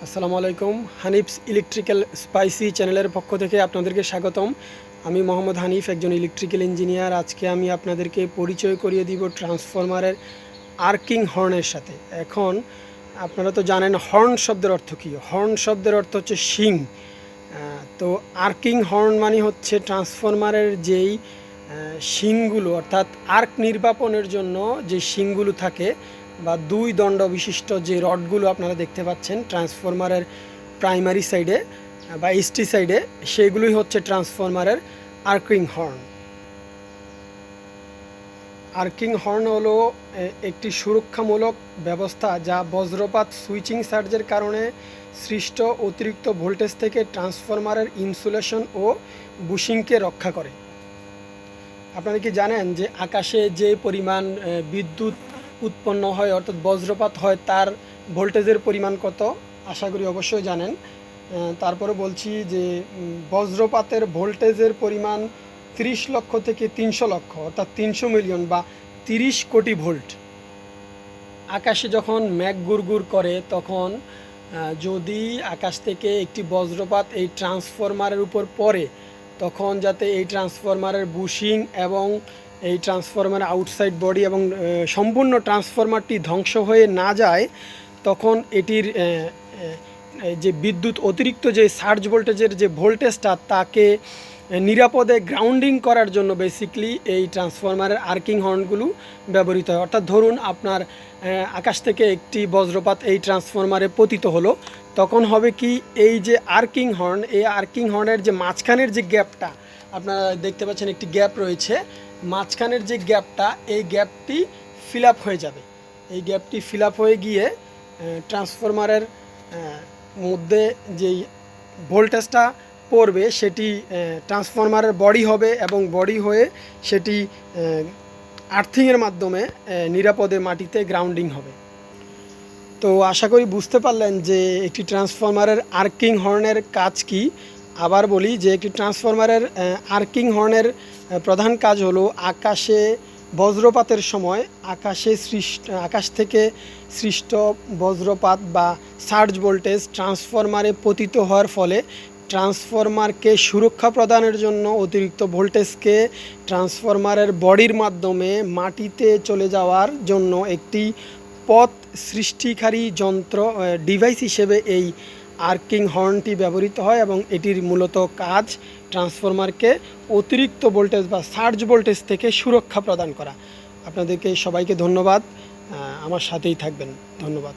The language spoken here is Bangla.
আসসালামু আলাইকুম। হানিফস ইলেকট্রিক্যাল স্পাইসি চ্যানেলের পক্ষ থেকে আপনাদেরকে স্বাগতম। আমি মোহাম্মদ হানিফ, একজন ইলেকট্রিক্যাল ইঞ্জিনিয়ার। আজকে আমি আপনাদেরকে পরিচয় করিয়ে দিব ট্রান্সফরমারের আর্কিং হর্নের সাথে। এখন আপনারা তো জানেন হর্ন শব্দের অর্থ কী। হর্ন শব্দের অর্থ হচ্ছে শিং। তো আর্কিং হর্ন মানে হচ্ছে ট্রান্সফরমারের যেই শিংগুলো, অর্থাৎ আর্ক নির্বাপনের জন্য যে শিংগুলো থাকে বা দুই দণ্ড বিশিষ্ট যে রডগুলো আপনারা দেখতে পাচ্ছেন ট্রান্সফরমারের প্রাইমারি সাইডে বা এসটি সাইডে, সেগুলোই হচ্ছে ট্রান্সফরমারের আর্কিং হর্ন। আর্কিং হর্ন হলো একটি সুরক্ষামূলক ব্যবস্থা যা বজ্রপাত, সুইচিং সার্জের কারণে সৃষ্ট অতিরিক্ত ভোল্টেজ থেকে ট্রান্সফরমারের ইনসুলেশন ও বুশিংকে রক্ষা করে। আপনারা কি জানেন যে আকাশে যে পরিমাণ বিদ্যুৎ উৎপন্ন হয়, অর্থাৎ বজ্রপাত হয়, তার ভোল্টেজের পরিমাণ কত? আশা করি অবশ্যই জানেন। তারপরে বলছি যে বজ্রপাতের ভোল্টেজের পরিমাণ 30 লক্ষ থেকে 300 লক্ষ, অর্থাৎ 300 মিলিয়ন বা 30 কোটি ভোল্ট। আকাশে যখন মেঘ গুড়গুড় করে তখন যদি আকাশ থেকে একটি বজ্রপাত এই ট্রান্সফরমারের উপর পড়ে, তখন যাতে এই ট্রান্সফরমারের বুশিং এবং এই ট্রান্সফরমারের আউটসাইড বডি এবং সম্পূর্ণ ট্রান্সফরমারটি ধ্বংস হয়ে না যায়, তখন এটির যে বিদ্যুৎ অতিরিক্ত যে সার্জ ভোল্টেজের যে ভোল্টেজটা, তাকে নিরাপদে গ্রাউন্ডিং করার জন্য বেসিকলি এই ট্রান্সফরমারের আর্কিং হর্নগুলো ব্যবহৃত হয়। অর্থাৎ ধরুন আপনার আকাশ থেকে একটি বজ্রপাত এই ট্রান্সফরমারে পতিত হলো, তখন হবে কি, এই যে আর্কিং হর্ন, এই আর্কিং হর্নের যে মাঝখানের যে গ্যাপটা আপনারা দেখতে পাচ্ছেন, একটি গ্যাপ রয়েছে, মাঝখানের যে গ্যাপটা, এই গ্যাপটি ফিল আপ হয়ে যাবে। এই গ্যাপটি ফিল আপ হয়ে গিয়ে ট্রান্সফরমারের মধ্যে যেই ভোল্টেজটা পড়বে সেটি ট্রান্সফরমারের বডি হবে এবং বডি হয়ে সেটি আর্থিংয়ের মাধ্যমে নিরাপদে মাটিতে গ্রাউন্ডিং হবে। তো আশা করি বুঝতে পারলেন যে একটি ট্রান্সফরমারের আর্কিং হর্নের কাজ কি। আবার বলি যে একটি ট্রান্সফরমারের আর্কিং হর্নের প্রধান কাজ হলো আকাশে বজ্রপাতের সময় আকাশ থেকে সৃষ্ট বজ্রপাত বা সার্জ ভোল্টেজ ট্রান্সফরমারে পতিত হওয়ার ফলে ট্রান্সফরমারকে সুরক্ষা প্রদানের জন্য অতিরিক্ত ভোল্টেজকে ট্রান্সফরমারের বডির মাধ্যমে মাটিতে চলে যাওয়ার জন্য একটি পথ সৃষ্টিকারী যন্ত্র ডিভাইস হিসেবে এই আর্কিং হর্নটি ব্যবহৃত হয় এবং এটির মূলত কাজ ট্রান্সফরমারকে অতিরিক্ত ভোল্টেজ বা সার্জ ভোল্টেজ থেকে সুরক্ষা প্রদান করা। আপনাদেরকে সবাইকে ধন্যবাদ, আমার সাথেই থাকবেন। ধন্যবাদ।